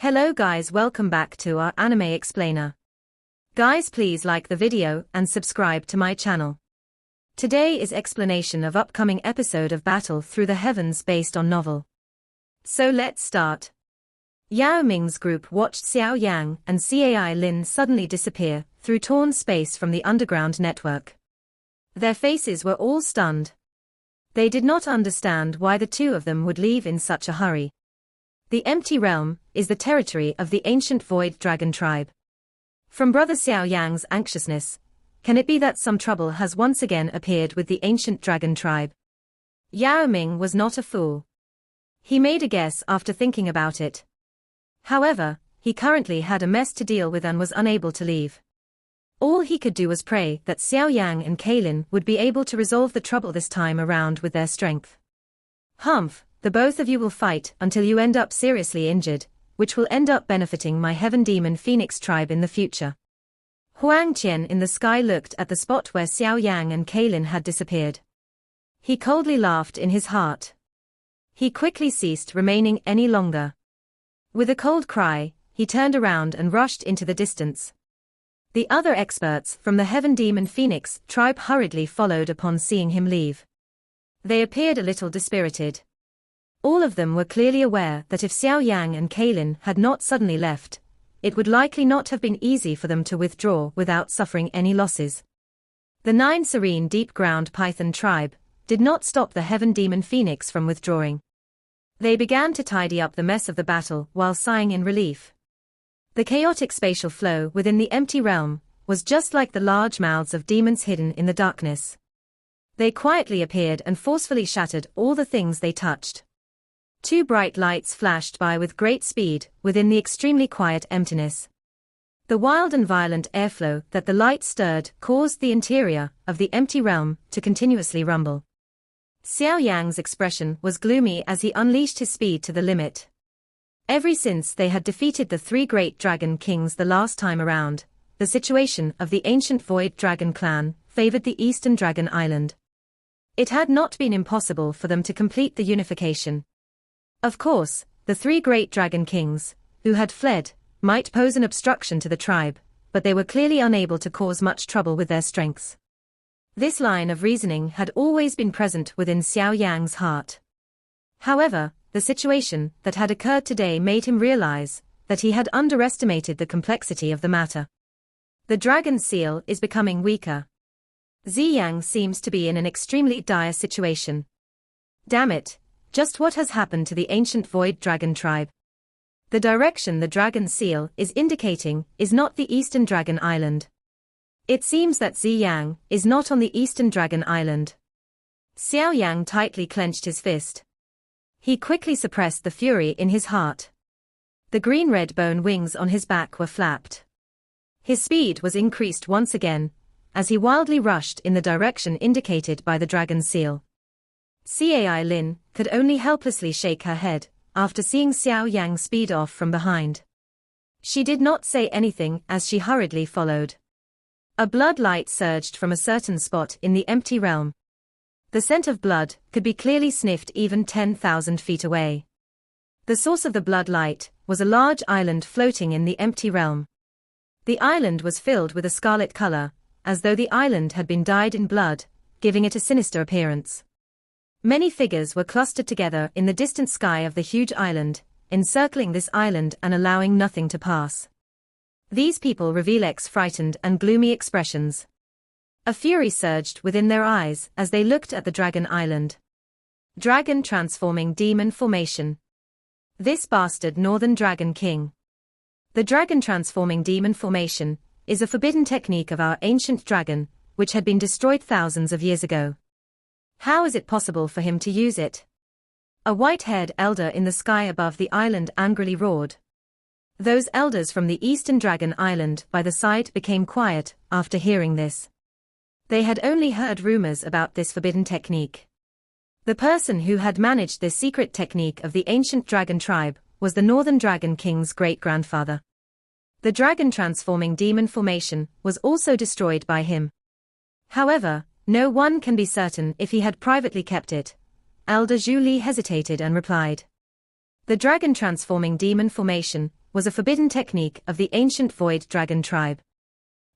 Hello guys, welcome back to our anime explainer. Guys, please like the video and subscribe to my channel. Today is explanation of upcoming episode of Battle Through the Heavens based on novel. So let's start. Yao Ming's group watched Xiao Yan and Cai Lin suddenly disappear through torn space from the underground network. Their faces were all stunned. They did not understand why the two of them would leave in such a hurry. The Empty Realm is the territory of the ancient Void Dragon tribe. From Brother Xiao Yang's anxiousness, can it be that some trouble has once again appeared with the ancient dragon tribe? Yao Ming was not a fool. He made a guess after thinking about it. However, he currently had a mess to deal with and was unable to leave. All he could do was pray that Xiao Yang and Kailin would be able to resolve the trouble this time around with their strength. Humph. The both of you will fight until you end up seriously injured, which will end up benefiting my Heaven Demon Phoenix tribe in the future. Huang Qian in the sky looked at the spot where Xiao Yang and Kailin had disappeared. He coldly laughed in his heart. He quickly ceased remaining any longer. With a cold cry, he turned around and rushed into the distance. The other experts from the Heaven Demon Phoenix tribe hurriedly followed upon seeing him leave. They appeared a little dispirited. All of them were clearly aware that if Xiao Yang and Kailin had not suddenly left, it would likely not have been easy for them to withdraw without suffering any losses. The 9 serene deep-ground Python tribe did not stop the Heaven Demon Phoenix from withdrawing. They began to tidy up the mess of the battle while sighing in relief. The chaotic spatial flow within the empty realm was just like the large mouths of demons hidden in the darkness. They quietly appeared and forcefully shattered all the things they touched. 2 bright lights flashed by with great speed within the extremely quiet emptiness. The wild and violent airflow that the light stirred caused the interior of the empty realm to continuously rumble. Xiao Yang's expression was gloomy as he unleashed his speed to the limit. Ever since they had defeated the 3 great dragon kings the last time around, the situation of the ancient Void Dragon clan favored the Eastern Dragon Island. It had not been impossible for them to complete the unification. Of course, the 3 great dragon kings, who had fled, might pose an obstruction to the tribe, but they were clearly unable to cause much trouble with their strengths. This line of reasoning had always been present within Xiao Yang's heart. However, the situation that had occurred today made him realize that he had underestimated the complexity of the matter. The dragon seal is becoming weaker. Ziyang seems to be in an extremely dire situation. Damn it. Just what has happened to the ancient Void Dragon tribe? The direction the dragon seal is indicating is not the Eastern Dragon Island. It seems that Ziyang is not on the Eastern Dragon Island. Xiao Yang tightly clenched his fist. He quickly suppressed the fury in his heart. The green-red bone wings on his back were flapped. His speed was increased once again, as he wildly rushed in the direction indicated by the dragon seal. Cai Lin could only helplessly shake her head after seeing Xiao Yang speed off from behind. She did not say anything as she hurriedly followed. A blood light surged from a certain spot in the empty realm. The scent of blood could be clearly sniffed even 10,000 feet away. The source of the blood light was a large island floating in the empty realm. The island was filled with a scarlet color, as though the island had been dyed in blood, giving it a sinister appearance. Many figures were clustered together in the distant sky of the huge island, encircling this island and allowing nothing to pass. These people reveal frightened and gloomy expressions. A fury surged within their eyes as they looked at the Dragon Island. Dragon transforming demon formation. This bastard Northern Dragon King. The dragon transforming demon formation is a forbidden technique of our ancient dragon, which had been destroyed thousands of years ago. How is it possible for him to use it? A white-haired elder in the sky above the island angrily roared. Those elders from the Eastern Dragon Island by the side became quiet after hearing this. They had only heard rumors about this forbidden technique. The person who had managed this secret technique of the ancient dragon tribe was the Northern Dragon King's great-grandfather. The dragon transforming demon formation was also destroyed by him. However, no one can be certain if he had privately kept it. Elder Zhu Li hesitated and replied. The dragon transforming demon formation was a forbidden technique of the ancient void dragon tribe.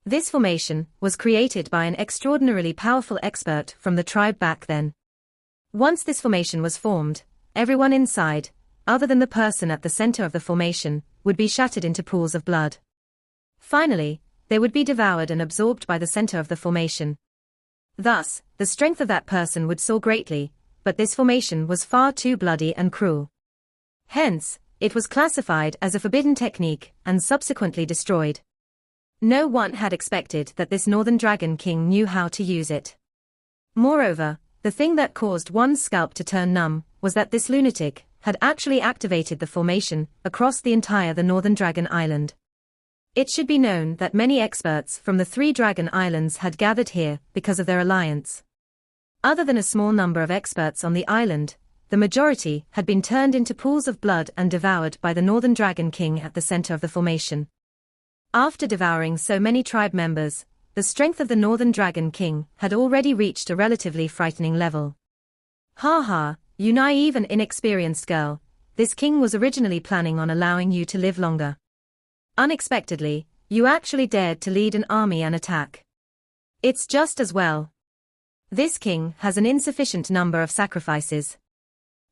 This formation was created by an extraordinarily powerful expert from the tribe back then. Once this formation was formed, everyone inside, other than the person at the center of the formation, would be shattered into pools of blood. Finally, they would be devoured and absorbed by the center of the formation. Thus, the strength of that person would soar greatly, but this formation was far too bloody and cruel. Hence, it was classified as a forbidden technique and subsequently destroyed. No one had expected that this Northern Dragon King knew how to use it. Moreover, the thing that caused one's scalp to turn numb was that this lunatic had actually activated the formation across the entire the Northern Dragon Island. It should be known that many experts from the 3 Dragon Islands had gathered here because of their alliance. Other than a small number of experts on the island, the majority had been turned into pools of blood and devoured by the Northern Dragon King at the center of the formation. After devouring so many tribe members, the strength of the Northern Dragon King had already reached a relatively frightening level. Ha ha, you naive and inexperienced girl, this king was originally planning on allowing you to live longer. Unexpectedly, you actually dared to lead an army and attack. It's just as well. This king has an insufficient number of sacrifices.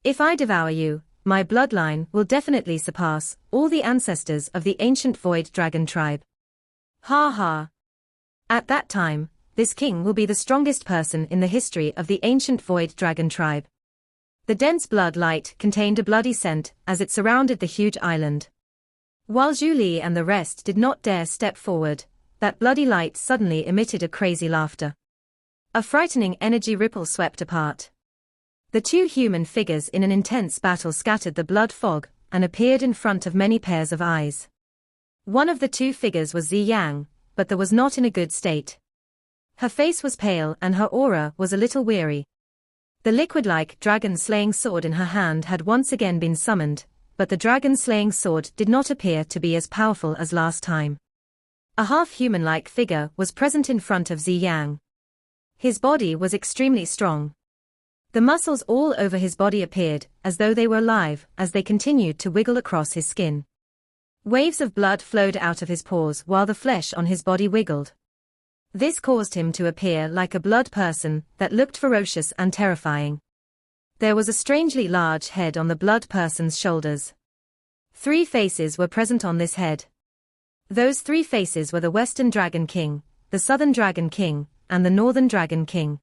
If I devour you, my bloodline will definitely surpass all the ancestors of the ancient void dragon tribe. Ha ha. At that time, this king will be the strongest person in the history of the ancient void dragon tribe. The dense blood light contained a bloody scent as it surrounded the huge island. While Zhu Li and the rest did not dare step forward, that bloody light suddenly emitted a crazy laughter. A frightening energy ripple swept apart. The 2 human figures in an intense battle scattered the blood fog and appeared in front of many pairs of eyes. One of the 2 figures was Xiao, but was not in a good state. Her face was pale and her aura was a little weary. The liquid-like dragon-slaying sword in her hand had once again been summoned, but the dragon-slaying sword did not appear to be as powerful as last time. A half-human-like figure was present in front of Xiao. His body was extremely strong. The muscles all over his body appeared as though they were alive as they continued to wiggle across his skin. Waves of blood flowed out of his pores while the flesh on his body wiggled. This caused him to appear like a blood person that looked ferocious and terrifying. There was a strangely large head on the blood person's shoulders. 3 faces were present on this head. Those 3 faces were the Western Dragon King, the Southern Dragon King, and the Northern Dragon King.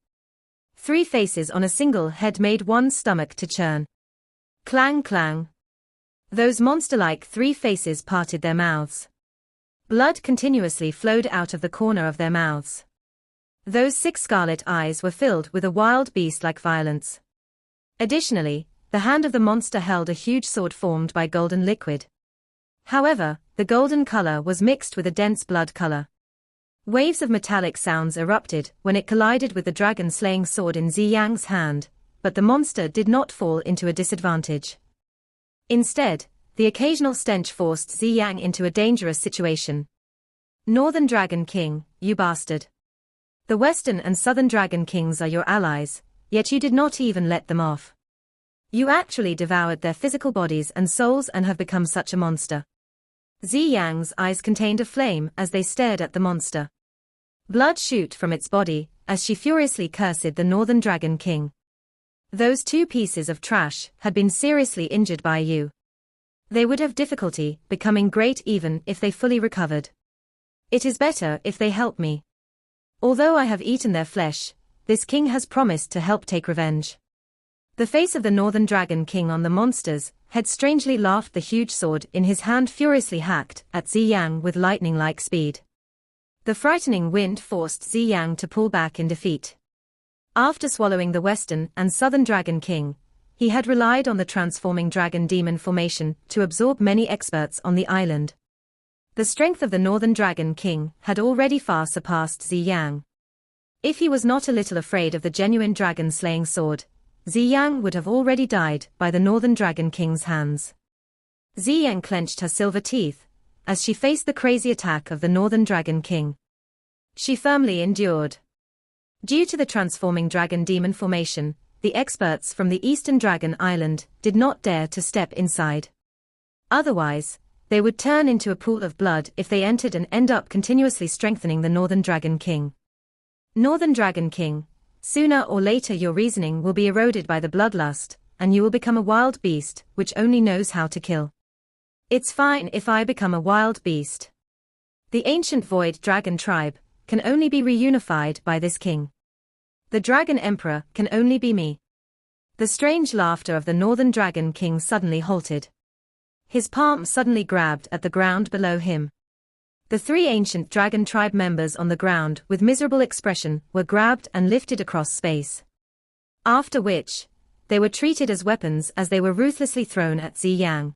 3 faces on a single head made one's stomach to churn. Clang clang. Those monster-like 3 faces parted their mouths. Blood continuously flowed out of the corner of their mouths. Those 6 scarlet eyes were filled with a wild beast-like violence. Additionally, the hand of the monster held a huge sword formed by golden liquid. However, the golden color was mixed with a dense blood color. Waves of metallic sounds erupted when it collided with the dragon-slaying sword in Xiang's hand, but the monster did not fall into a disadvantage. Instead, the occasional stench forced Xiang into a dangerous situation. Northern Dragon King, you bastard. The Western and Southern Dragon Kings are your allies, yet you did not even let them off. You actually devoured their physical bodies and souls and have become such a monster. Xiang's eyes contained a flame as they stared at the monster. Blood shoot from its body as she furiously cursed the Northern Dragon King. Those 2 pieces of trash had been seriously injured by you. They would have difficulty becoming great even if they fully recovered. It is better if they help me. Although I have eaten their flesh, this king has promised to help take revenge. The face of the Northern Dragon King on the monster's head strangely laughed. The huge sword in his hand furiously hacked at Xiang with lightning-like speed. The frightening wind forced Xiang to pull back in defeat. After swallowing the Western and Southern Dragon King, he had relied on the transforming dragon demon formation to absorb many experts on the island. The strength of the Northern Dragon King had already far surpassed Xiang. If he was not a little afraid of the genuine dragon-slaying sword, Xiang would have already died by the Northern Dragon King's hands. Xiang clenched her silver teeth as she faced the crazy attack of the Northern Dragon King. She firmly endured. Due to the transforming dragon demon formation, the experts from the Eastern Dragon Island did not dare to step inside. Otherwise, They would turn into a pool of blood if they entered and end up continuously strengthening the Northern Dragon King. Northern Dragon King, sooner or later your reasoning will be eroded by the bloodlust, and you will become a wild beast which only knows how to kill. It's fine if I become a wild beast. The ancient Void Dragon tribe can only be reunified by this king. The Dragon Emperor can only be me. The strange laughter of the Northern Dragon King suddenly halted. His palm suddenly grabbed at the ground below him. The three ancient dragon tribe members on the ground with miserable expression were grabbed and lifted across space. After which, they were treated as weapons as they were ruthlessly thrown at Xiao.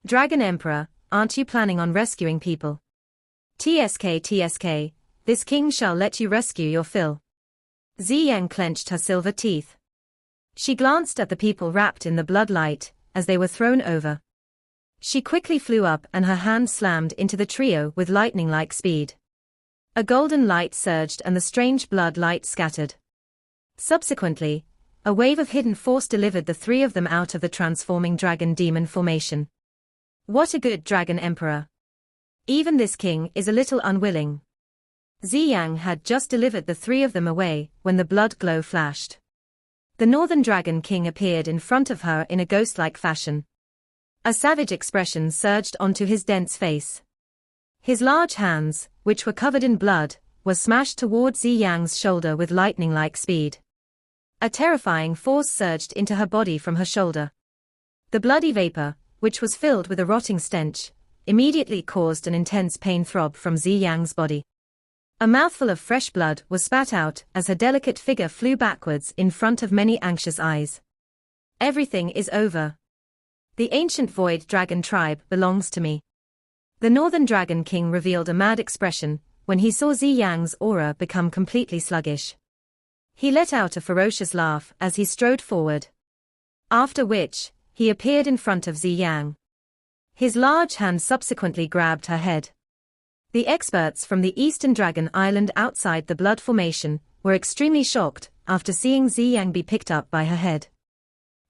Dragon Emperor, aren't you planning on rescuing people? TSK, this king shall let you rescue your fill. Xiao clenched her silver teeth. She glanced at the people wrapped in the blood light as they were thrown over. She quickly flew up and her hand slammed into the trio with lightning-like speed. A golden light surged and the strange blood light scattered. Subsequently, a wave of hidden force delivered the three of them out of the transforming dragon demon formation. What a good Dragon Emperor. Even this king is a little unwilling. Xiao had just delivered the three of them away when the blood glow flashed. The Northern Dragon King appeared in front of her in a ghost-like fashion. A savage expression surged onto his dense face. His large hands, which were covered in blood, were smashed towards Xiao's shoulder with lightning-like speed. A terrifying force surged into her body from her shoulder. The bloody vapor, which was filled with a rotting stench, immediately caused an intense pain throb from Xiao's body. A mouthful of fresh blood was spat out as her delicate figure flew backwards in front of many anxious eyes. Everything is over. The ancient Void Dragon tribe belongs to me. The Northern Dragon King revealed a mad expression when he saw Xiao's aura become completely sluggish. He let out a ferocious laugh as he strode forward. After which, he appeared in front of Xiao. His large hand subsequently grabbed her head. The experts from the Eastern Dragon Island outside the blood formation were extremely shocked after seeing Xiao be picked up by her head.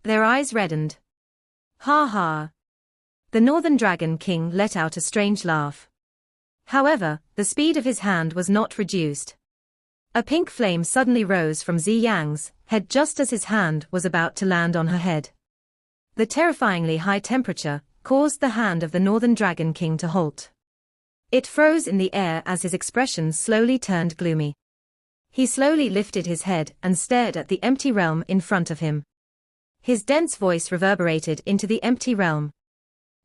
Their eyes reddened. Ha ha. The Northern Dragon King let out a strange laugh. However, the speed of his hand was not reduced. A pink flame suddenly rose from Xiao's head just as his hand was about to land on her head. The terrifyingly high temperature caused the hand of the Northern Dragon King to halt. It froze in the air as his expression slowly turned gloomy. He slowly lifted his head and stared at the empty realm in front of him. His dense voice reverberated into the empty realm.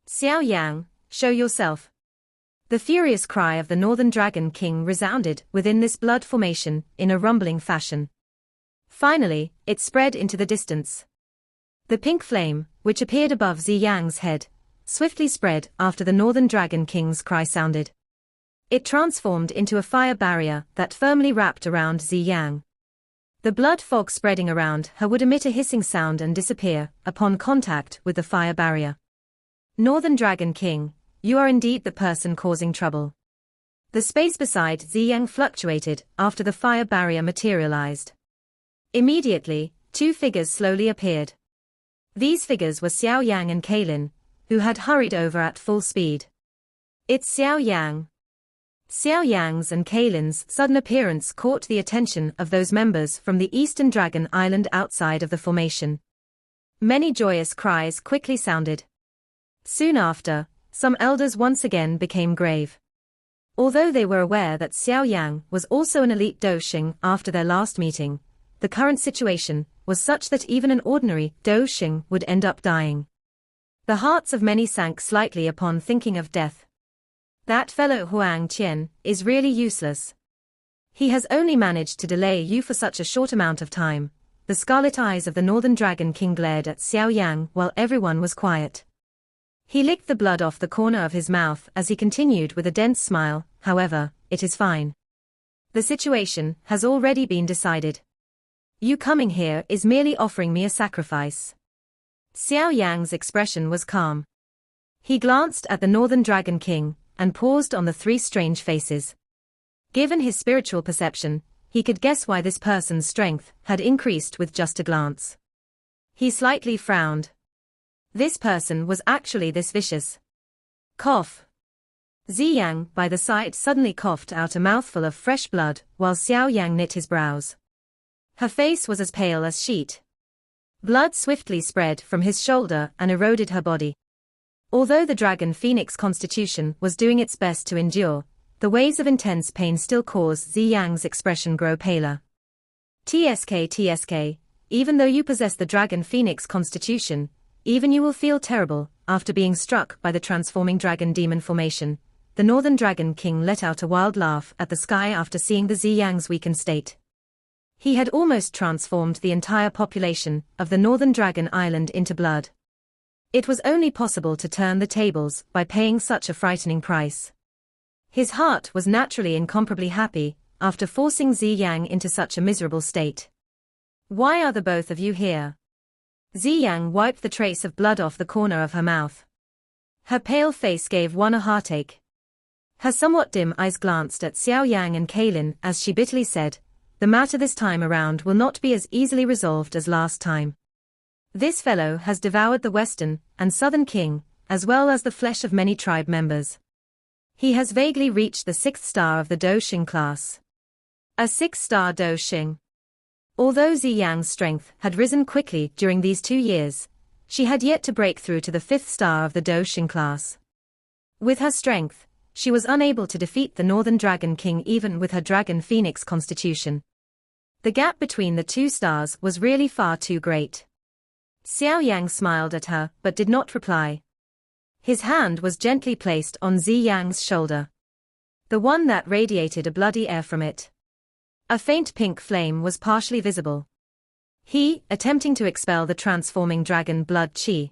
Xiao Yan, show yourself. The furious cry of the Northern Dragon King resounded within this blood formation in a rumbling fashion. Finally, it spread into the distance. The pink flame, which appeared above Xiao's head, swiftly spread after the Northern Dragon King's cry sounded. It transformed into a fire barrier that firmly wrapped around Xiao. The blood fog spreading around her would emit a hissing sound and disappear upon contact with the fire barrier. Northern Dragon King, you are indeed the person causing trouble. The space beside Xiao fluctuated after the fire barrier materialized. Immediately, two figures slowly appeared. These figures were Xiao Yan and Kailin, who had hurried over at full speed. It's Xiao Yan. Xiao Yan's and Kailin's sudden appearance caught the attention of those members from the Eastern Dragon Island outside of the formation. Many joyous cries quickly sounded. Soon after, some elders once again became grave. Although they were aware that Xiao Yan was also an elite Doshing after their last meeting, the current situation was such that even an ordinary Doshing would end up dying. The hearts of many sank slightly upon thinking of death. That fellow Huang Qian is really useless. He has only managed to delay you for such a short amount of time. The scarlet eyes of the Northern Dragon King glared at Xiao Yan while everyone was quiet. He licked the blood off the corner of his mouth as he continued with a dense smile, however, it is fine. The situation has already been decided. You coming here is merely offering me a sacrifice. Xiao Yan's expression was calm. He glanced at the Northern Dragon King and paused on the three strange faces. Given his spiritual perception, he could guess why this person's strength had increased with just a glance. He slightly frowned. This person was actually this vicious. Cough. Ziyang, by the sight, suddenly coughed out a mouthful of fresh blood, while Xiao Yan knit his brows. Her face was as pale as sheet. Blood swiftly spread from his shoulder and eroded her body. Although the dragon phoenix constitution was doing its best to endure, the waves of intense pain still caused Ziyang's expression grow paler. TSK, even though you possess the dragon phoenix constitution, even you will feel terrible. After being struck by the transforming dragon demon formation, the Northern Dragon King let out a wild laugh at the sky after seeing the Ziyang's weakened state. He had almost transformed the entire population of the Northern Dragon Island into blood. It was only possible to turn the tables by paying such a frightening price. His heart was naturally incomparably happy after forcing Ziyang into such a miserable state. Why are the both of you here? Ziyang wiped the trace of blood off the corner of her mouth. Her pale face gave one a heartache. Her somewhat dim eyes glanced at Xiao Yan and Kaylin as she bitterly said, "The matter this time around will not be as easily resolved as last time. This fellow has devoured the Western and Southern King, as well as the flesh of many tribe members. He has vaguely reached the 6th star of the Do Xing class." A 6-star Do Xing. Although Ziyang's strength had risen quickly during these 2 years, she had yet to break through to the 5th star of the Do Xing class. With her strength, she was unable to defeat the Northern Dragon King even with her Dragon Phoenix constitution. The gap between the 2 stars was really far too great. Xiao Yang smiled at her but did not reply. His hand was gently placed on Ziyang's shoulder. The one that radiated a bloody air from it. A faint pink flame was partially visible. He, attempting to expel the transforming dragon blood qi.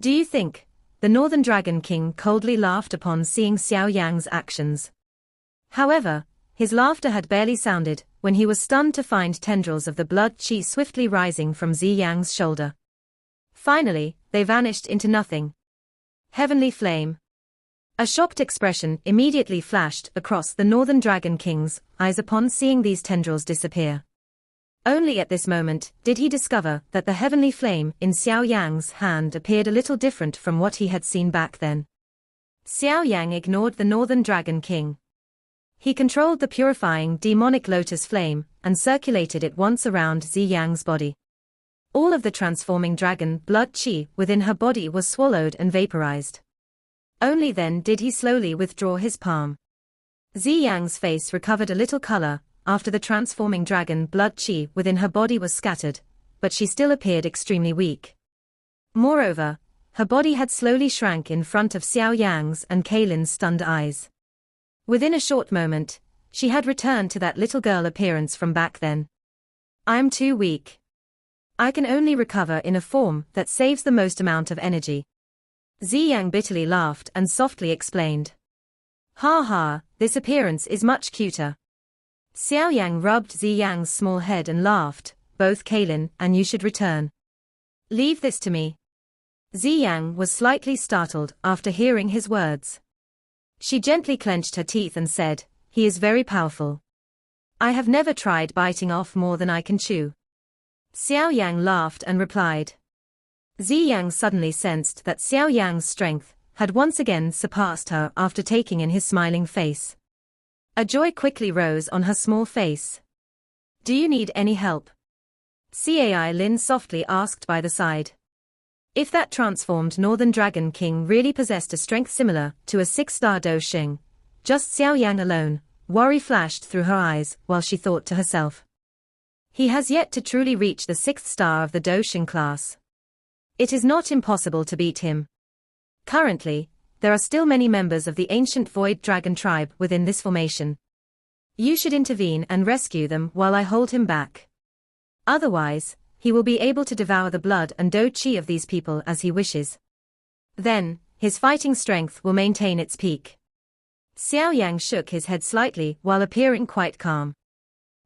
"Do you think?" The Northern Dragon King coldly laughed upon seeing Xiao Yang's actions. However, his laughter had barely sounded when he was stunned to find tendrils of the blood qi swiftly rising from Ziyang's shoulder. Finally, they vanished into nothing. Heavenly flame. A shocked expression immediately flashed across the Northern Dragon King's eyes upon seeing these tendrils disappear. Only at this moment did he discover that the heavenly flame in Xiao Yang's hand appeared a little different from what he had seen back then. Xiao Yang ignored the Northern Dragon King. He controlled the purifying demonic lotus flame and circulated it once around Ziyang's body. All of the transforming dragon blood qi within her body was swallowed and vaporized. Only then did he slowly withdraw his palm. Ziyang's face recovered a little color after the transforming dragon blood qi within her body was scattered, but she still appeared extremely weak. Moreover, her body had slowly shrank in front of Xiao Yang's and Kaylin's stunned eyes. Within a short moment, she had returned to that little girl appearance from back then. "I am too weak. I can only recover in a form that saves the most amount of energy." Ziyang bitterly laughed and softly explained. "Ha ha, this appearance is much cuter." Xiao Yang rubbed Ziyang's small head and laughed, "Both Kaylin and you should return. Leave this to me." Ziyang was slightly startled after hearing his words. She gently clenched her teeth and said, "He is very powerful. I have never tried biting off more than I can chew." Xiao Yang laughed and replied. Ziyang suddenly sensed that Xiao Yang's strength had once again surpassed her after taking in his smiling face. A joy quickly rose on her small face. "Do you need any help?" Cai Lin softly asked by the side. If that transformed Northern Dragon King really possessed a strength similar to a 6-star Do Xing, just Xiao Yang alone, worry flashed through her eyes while she thought to herself. He has yet to truly reach the 6th star of the Do Xing class. It is not impossible to beat him. Currently, there are still many members of the ancient Void Dragon tribe within this formation. You should intervene and rescue them while I hold him back. Otherwise, he will be able to devour the blood and Do Qi of these people as he wishes. Then, his fighting strength will maintain its peak. Xiao Yang shook his head slightly while appearing quite calm.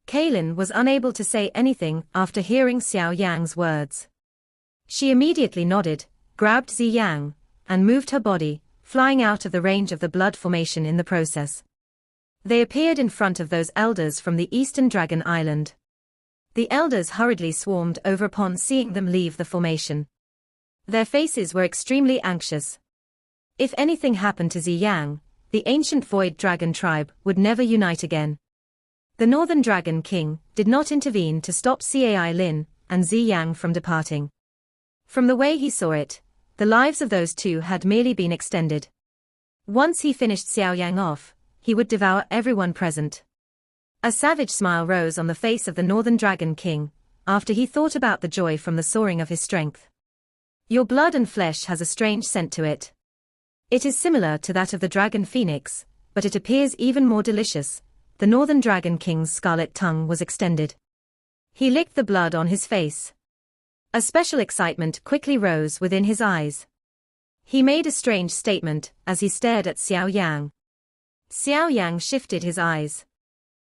Kaylin was unable to say anything after hearing Xiao Yang's words. She immediately nodded, grabbed Ziyang, and moved her body, flying out of the range of the blood formation in the process. They appeared in front of those elders from the Eastern Dragon Island. The elders hurriedly swarmed over upon seeing them leave the formation. Their faces were extremely anxious. If anything happened to Yang, the ancient Void Dragon tribe would never unite again. The Northern Dragon King did not intervene to stop Cai Lin and Yang from departing. From the way he saw it, the lives of those two had merely been extended. Once he finished Xiao Yang off, he would devour everyone present. A savage smile rose on the face of the Northern Dragon King, after he thought about the joy from the soaring of his strength. Your blood and flesh has a strange scent to it. It is similar to that of the dragon phoenix, but it appears even more delicious. The Northern Dragon King's scarlet tongue was extended. He licked the blood on his face. A special excitement quickly rose within his eyes. He made a strange statement as he stared at Xiao Yang. Xiao Yang shifted his eyes.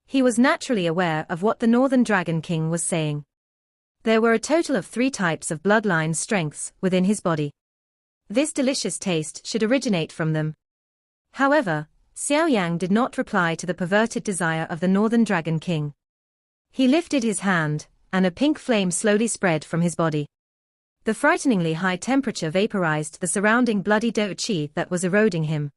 He was naturally aware of what the Northern Dragon King was saying. There were a total of 3 types of bloodline strengths within his body. This delicious taste should originate from them. However, Xiao Yang did not reply to the perverted desire of the Northern Dragon King. He lifted his hand, and a pink flame slowly spread from his body. The frighteningly high temperature vaporized the surrounding bloody do qi that was eroding him.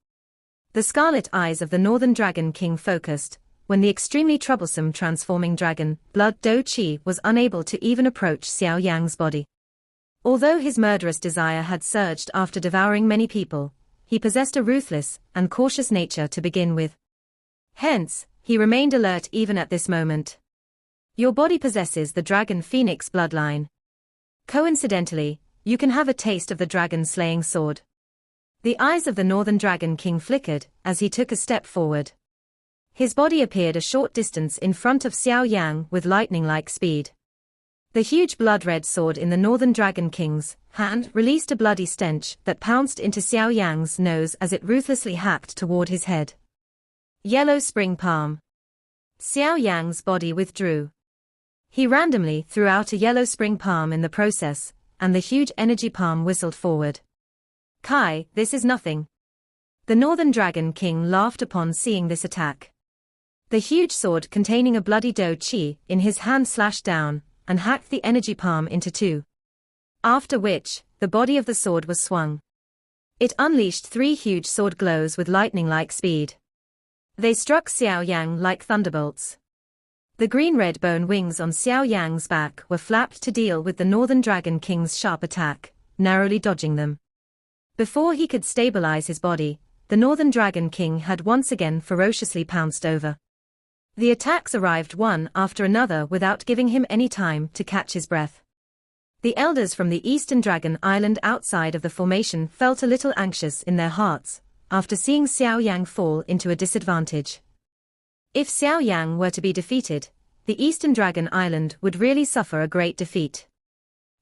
The scarlet eyes of the Northern Dragon King focused, when the extremely troublesome transforming dragon blood do qi was unable to even approach Xiao Yang's body. Although his murderous desire had surged after devouring many people, he possessed a ruthless and cautious nature to begin with. Hence, he remained alert even at this moment. Your body possesses the dragon phoenix bloodline. Coincidentally, you can have a taste of the dragon-slaying sword. The eyes of the Northern Dragon King flickered as he took a step forward. His body appeared a short distance in front of Xiao Yang with lightning-like speed. The huge blood-red sword in the Northern Dragon King's hand released a bloody stench that pounced into Xiao Yang's nose as it ruthlessly hacked toward his head. Yellow spring palm. Xiao Yang's body withdrew. He randomly threw out a yellow spring palm in the process, and the huge energy palm whistled forward. Kai, this is nothing. The Northern Dragon King laughed upon seeing this attack. The huge sword containing a bloody do qi in his hand slashed down, and hacked the energy palm into 2. After which, the body of the sword was swung. It unleashed 3 huge sword glows with lightning-like speed. They struck Xiao Yang like thunderbolts. The green-red bone wings on Xiao Yang's back were flapped to deal with the Northern Dragon King's sharp attack, narrowly dodging them. Before he could stabilize his body, the Northern Dragon King had once again ferociously pounced over. The attacks arrived one after another without giving him any time to catch his breath. The elders from the Eastern Dragon Island outside of the formation felt a little anxious in their hearts, after seeing Xiao Yang fall into a disadvantage. If Xiao Yang were to be defeated, the Eastern Dragon Island would really suffer a great defeat.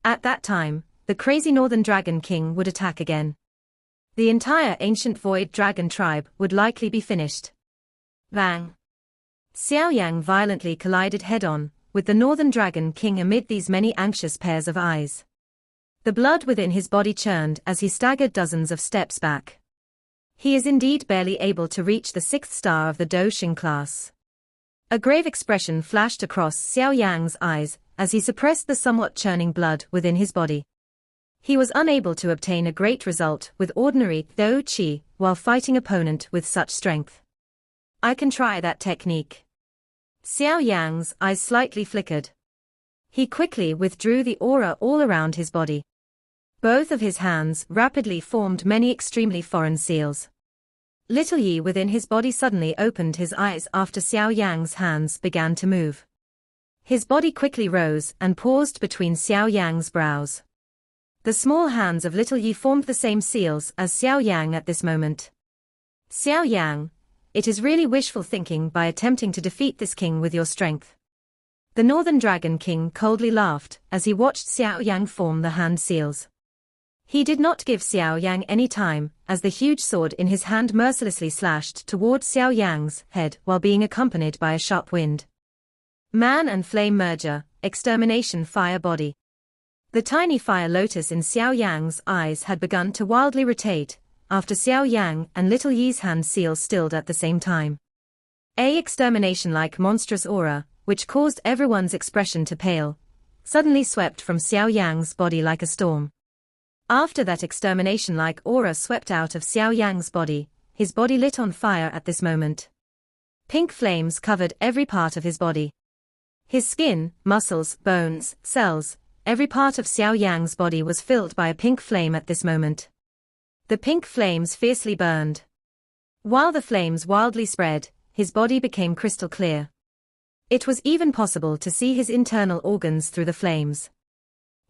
At that time, the crazy Northern Dragon King would attack again. The entire ancient Void Dragon tribe would likely be finished. Bang! Xiao Yang violently collided head-on with the Northern Dragon King amid these many anxious pairs of eyes. The blood within his body churned as he staggered dozens of steps back. He is indeed barely able to reach the 6th star of the Do Xing class. A grave expression flashed across Xiao Yang's eyes as he suppressed the somewhat churning blood within his body. He was unable to obtain a great result with ordinary Do Qi while fighting opponent with such strength. I can try that technique. Xiao Yang's eyes slightly flickered. He quickly withdrew the aura all around his body. Both of his hands rapidly formed many extremely foreign seals. Little Yi within his body suddenly opened his eyes after Xiao Yang's hands began to move. His body quickly rose and paused between Xiao Yang's brows. The small hands of Little Yi formed the same seals as Xiao Yang at this moment. Xiao Yang, it is really wishful thinking by attempting to defeat this king with your strength. The Northern Dragon King coldly laughed as he watched Xiao Yang form the hand seals. He did not give Xiao Yang any time, as the huge sword in his hand mercilessly slashed towards Xiao Yang's head while being accompanied by a sharp wind. Man and flame merger, extermination fire body. The tiny fire lotus in Xiao Yang's eyes had begun to wildly rotate, after Xiao Yang and Little Yi's hand seals stilled at the same time. A extermination-like monstrous aura, which caused everyone's expression to pale, suddenly swept from Xiao Yang's body like a storm. After that extermination-like aura swept out of Xiao Yang's body, his body lit on fire at this moment. Pink flames covered every part of his body. His skin, muscles, bones, cells, every part of Xiao Yang's body was filled by a pink flame at this moment. The pink flames fiercely burned. While the flames wildly spread, his body became crystal clear. It was even possible to see his internal organs through the flames.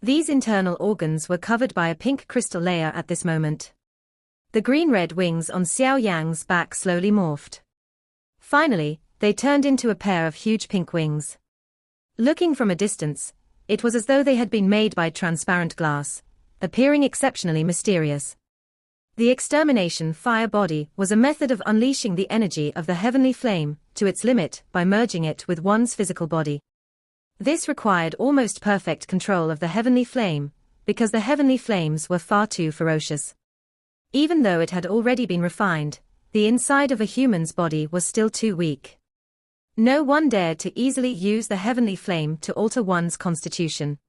These internal organs were covered by a pink crystal layer at this moment. The green-red wings on Xiao Yang's back slowly morphed. Finally, they turned into a pair of huge pink wings. Looking from a distance, it was as though they had been made by transparent glass, appearing exceptionally mysterious. The extermination fire body was a method of unleashing the energy of the heavenly flame to its limit by merging it with one's physical body. This required almost perfect control of the heavenly flame, because the heavenly flames were far too ferocious. Even though it had already been refined, the inside of a human's body was still too weak. No one dared to easily use the heavenly flame to alter one's constitution.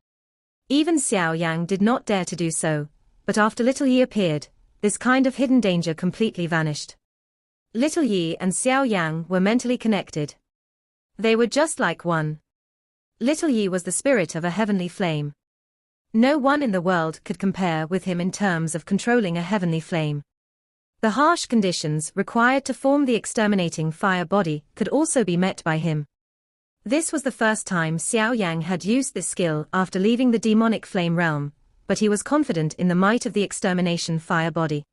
Even Xiao Yang did not dare to do so, but after Little Yi appeared, this kind of hidden danger completely vanished. Little Yi and Xiao Yang were mentally connected. They were just like one. Little Yi was the spirit of a heavenly flame. No one in the world could compare with him in terms of controlling a heavenly flame. The harsh conditions required to form the exterminating fire body could also be met by him. This was the first time Xiao Yang had used this skill after leaving the demonic flame realm, but he was confident in the might of the extermination fire body.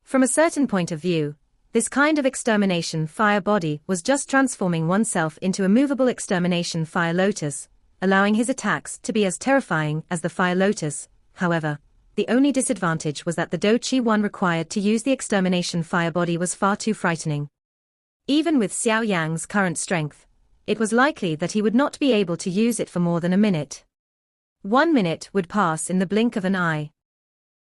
From a certain point of view, this kind of extermination fire body was just transforming oneself into a movable extermination fire lotus, allowing his attacks to be as terrifying as the fire lotus. However, the only disadvantage was that the Do Chi one required to use the extermination fire body was far too frightening. Even with Xiao Yang's current strength, it was likely that he would not be able to use it for more than a minute. 1 minute would pass in the blink of an eye.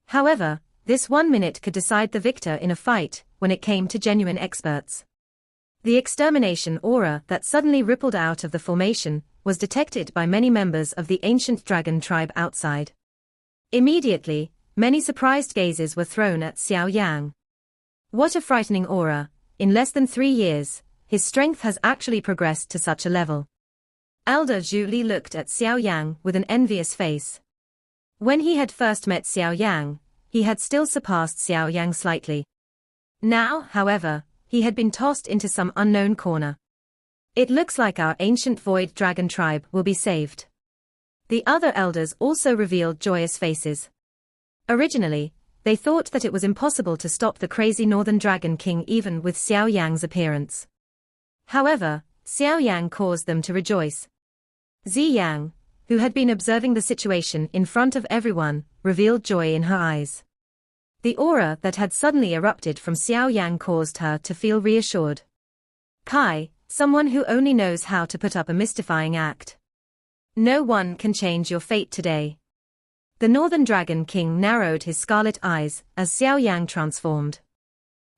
However, this 1 minute could decide the victor in a fight when it came to genuine experts. The extermination aura that suddenly rippled out of the formation was detected by many members of the ancient dragon tribe outside. Immediately, many surprised gazes were thrown at Xiao Yang. What a frightening aura! In less than 3 years, his strength has actually progressed to such a level. Elder Zhu Li looked at Xiao Yang with an envious face. When he had first met Xiao Yang, he had still surpassed Xiao Yang slightly. Now, however, he had been tossed into some unknown corner. It looks like our ancient void dragon tribe will be saved. The other elders also revealed joyous faces. Originally, they thought that it was impossible to stop the crazy Northern Dragon King even with Xiao Yang's appearance. However, Xiao Yang caused them to rejoice. Zi Yang, who had been observing the situation in front of everyone, revealed joy in her eyes. The aura that had suddenly erupted from Xiao Yang caused her to feel reassured. Kai, someone who only knows how to put up a mystifying act. No one can change your fate today. The Northern Dragon King narrowed his scarlet eyes as Xiao Yang transformed.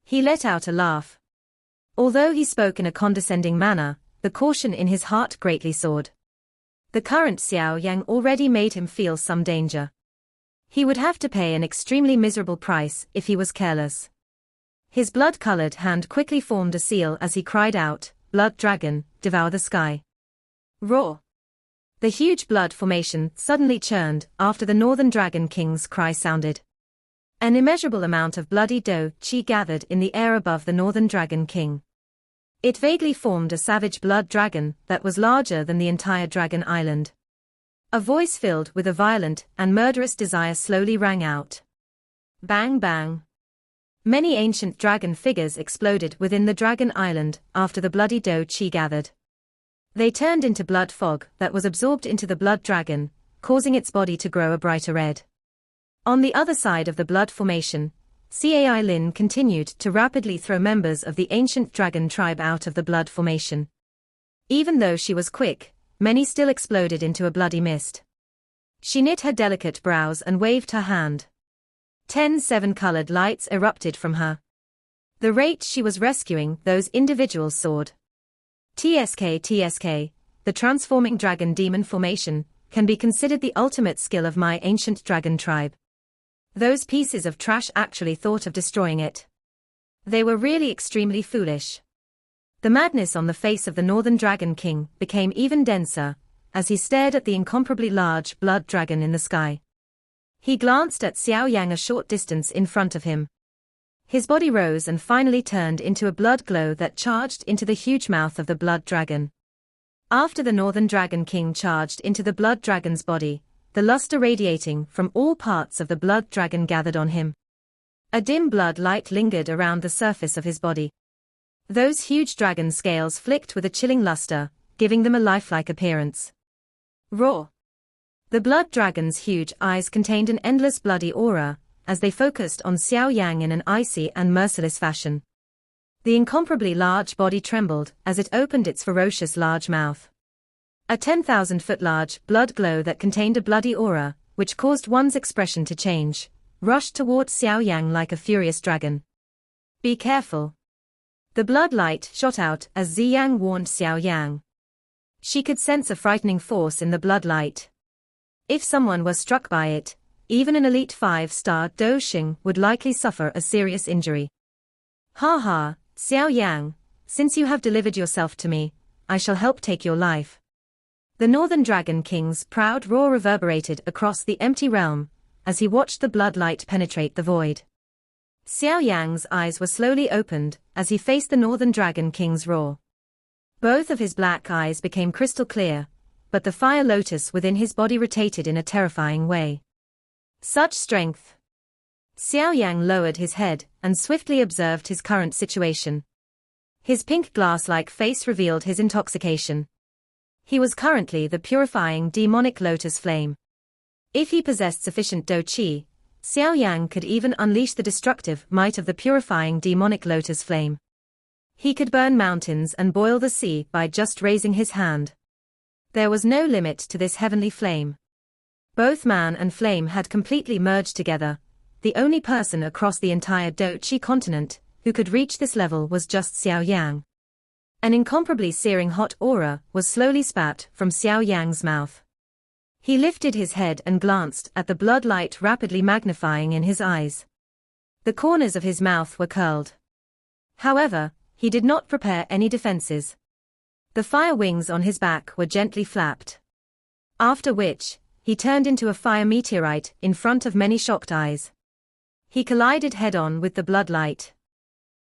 He let out a laugh. Although he spoke in a condescending manner, the caution in his heart greatly soared. The current Xiao Yang already made him feel some danger. He would have to pay an extremely miserable price if he was careless. His blood-colored hand quickly formed a seal as he cried out, "Blood dragon, devour the sky." Roar! The huge blood formation suddenly churned after the Northern Dragon King's cry sounded. An immeasurable amount of bloody Do Chi gathered in the air above the Northern Dragon King. It vaguely formed a savage blood dragon that was larger than the entire dragon island. A voice filled with a violent and murderous desire slowly rang out. Bang bang. Many ancient dragon figures exploded within the dragon island after the bloody Do Chi gathered. They turned into blood fog that was absorbed into the blood dragon, causing its body to grow a brighter red. On the other side of the blood formation, Cai Lin continued to rapidly throw members of the ancient dragon tribe out of the blood formation. Even though she was quick, many still exploded into a bloody mist. She knit her delicate brows and waved her hand. 10 seven-colored lights erupted from her. The rate she was rescuing those individuals soared. TSK, the transforming dragon demon formation, can be considered the ultimate skill of my ancient dragon tribe. Those pieces of trash actually thought of destroying it. They were really extremely foolish. The madness on the face of the Northern Dragon King became even denser, as he stared at the incomparably large blood dragon in the sky. He glanced at Xiao Yang a short distance in front of him. His body rose and finally turned into a blood glow that charged into the huge mouth of the blood dragon. After the Northern Dragon King charged into the blood dragon's body, the luster radiating from all parts of the blood dragon gathered on him. A dim blood light lingered around the surface of his body. Those huge dragon scales flicked with a chilling luster, giving them a lifelike appearance. Roar! The blood dragon's huge eyes contained an endless bloody aura, as they focused on Xiao Yang in an icy and merciless fashion. The incomparably large body trembled as it opened its ferocious large mouth. A 10,000-foot large blood glow that contained a bloody aura, which caused one's expression to change, rushed toward Xiao Yang like a furious dragon. Be careful. The blood light shot out as Ziyang warned Xiao Yang. She could sense a frightening force in the blood light. If someone were struck by it, even an elite 5-star Do Xing would likely suffer a serious injury. Ha ha, Xiao Yang, since you have delivered yourself to me, I shall help take your life. The Northern Dragon King's proud roar reverberated across the empty realm, as he watched the blood light penetrate the void. Xiao Yang's eyes were slowly opened as he faced the Northern Dragon King's roar. Both of his black eyes became crystal clear, but the fire lotus within his body rotated in a terrifying way. Such strength! Xiao Yang lowered his head and swiftly observed his current situation. His pink glass-like face revealed his intoxication. He was currently the purifying demonic lotus flame. If he possessed sufficient Do Qi, Xiao Yang could even unleash the destructive might of the purifying demonic lotus flame. He could burn mountains and boil the sea by just raising his hand. There was no limit to this heavenly flame. Both man and flame had completely merged together. The only person across the entire Do Qi continent who could reach this level was just Xiao Yang. An incomparably searing hot aura was slowly spat from Xiao Yang's mouth. He lifted his head and glanced at the blood light rapidly magnifying in his eyes. The corners of his mouth were curled. However, he did not prepare any defenses. The fire wings on his back were gently flapped. After which, he turned into a fire meteorite in front of many shocked eyes. He collided head-on with the blood light.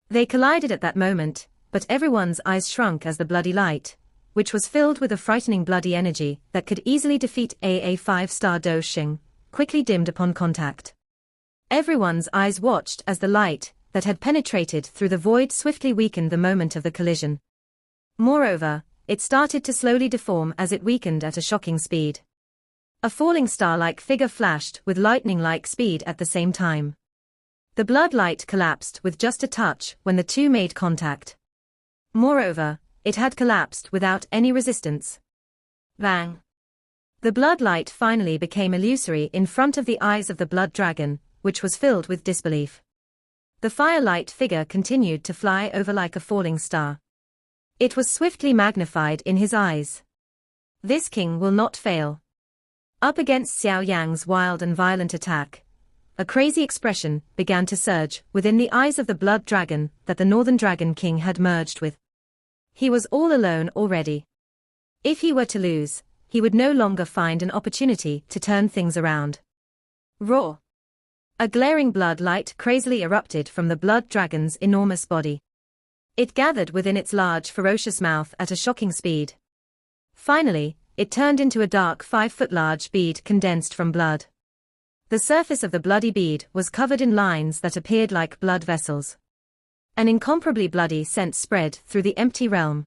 They collided at that moment, but everyone's eyes shrunk as the bloody light, which was filled with a frightening bloody energy that could easily defeat a 5-star Do Xing, quickly dimmed upon contact. Everyone's eyes watched as the light that had penetrated through the void swiftly weakened the moment of the collision. Moreover, it started to slowly deform as it weakened at a shocking speed. A falling star-like figure flashed with lightning-like speed at the same time. The blood light collapsed with just a touch when the two made contact. Moreover, it had collapsed without any resistance. Bang! The blood light finally became illusory in front of the eyes of the blood dragon, which was filled with disbelief. The firelight figure continued to fly over like a falling star. It was swiftly magnified in his eyes. This king will not fail. Up against Xiao Yang's wild and violent attack, a crazy expression began to surge within the eyes of the blood dragon that the Northern Dragon King had merged with. He was all alone already. If he were to lose, he would no longer find an opportunity to turn things around. Roar! A glaring blood light crazily erupted from the blood dragon's enormous body. It gathered within its large ferocious mouth at a shocking speed. Finally, it turned into a dark 5-foot-large bead condensed from blood. The surface of the bloody bead was covered in lines that appeared like blood vessels. An incomparably bloody scent spread through the empty realm.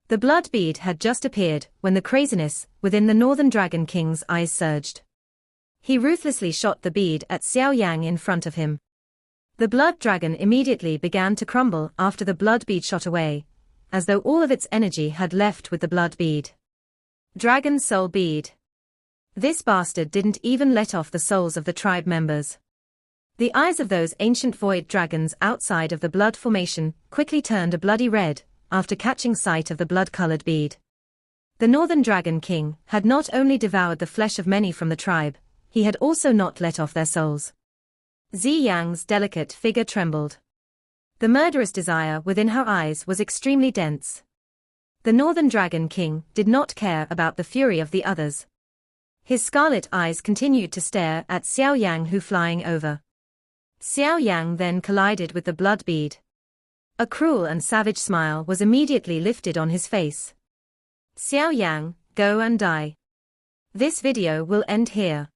The blood bead had just appeared when the craziness within the Northern Dragon King's eyes surged. He ruthlessly shot the bead at Xiao Yang in front of him. The blood dragon immediately began to crumble after the blood bead shot away, as though all of its energy had left with the blood bead. Dragon Soul Bead. This bastard didn't even let off the souls of the tribe members. The eyes of those ancient void dragons outside of the blood formation quickly turned a bloody red after catching sight of the blood-colored bead. The Northern Dragon King had not only devoured the flesh of many from the tribe, he had also not let off their souls. Yang's delicate figure trembled. The murderous desire within her eyes was extremely dense. The Northern Dragon King did not care about the fury of the others. His scarlet eyes continued to stare at Xiao Yan, who flying over. Xiao Yan then collided with the blood bead. A cruel and savage smile was immediately lifted on his face. Xiao Yan, go and die. This video will end here.